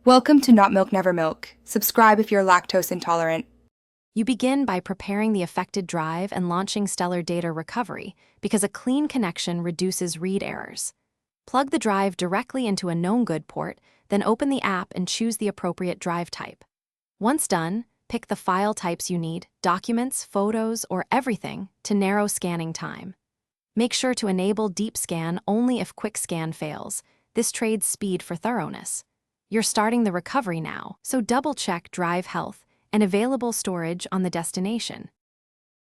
Welcome to Not Milk Never Milk. Subscribe if you're lactose intolerant. You begin by preparing the affected drive and launching Stellar Data Recovery because a clean connection reduces read errors. Plug the drive directly into a known good port, then open the app and choose the appropriate drive type. Once done, pick the file types you need, documents, photos, or everything, to narrow scanning time. Make sure to enable Deep Scan only if Quick Scan fails. This trades speed for thoroughness. You're starting the recovery now, so double-check drive health and available storage on the destination.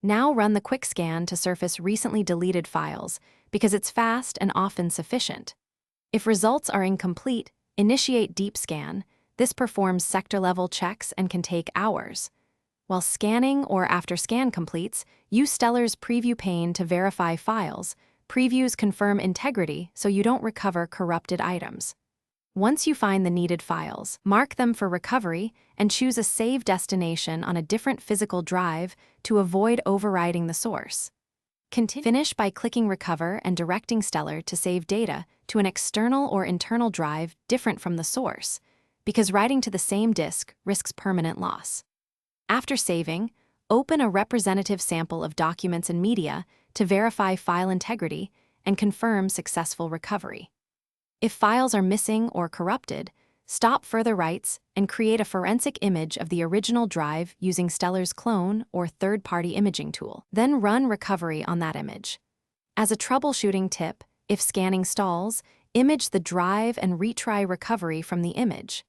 Now run the quick scan to surface recently deleted files because it's fast and often sufficient. If results are incomplete, initiate deep scan. This performs sector-level checks and can take hours. While scanning or after scan completes, use Stellar's preview pane to verify files. Previews confirm integrity so you don't recover corrupted items. Once you find the needed files, mark them for recovery and choose a save destination on a different physical drive to avoid overriding the source. Finish by clicking Recover and directing Stellar to save data to an external or internal drive different from the source, because writing to the same disk risks permanent loss. After saving, open a representative sample of documents and media to verify file integrity and confirm successful recovery. If files are missing or corrupted, stop further writes and create a forensic image of the original drive using Stellar's clone or third-party imaging tool. Then run recovery on that image. As a troubleshooting tip, if scanning stalls, image the drive and retry recovery from the image.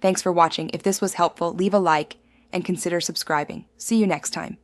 Thanks for watching. If this was helpful, leave a like and consider subscribing. See you next time.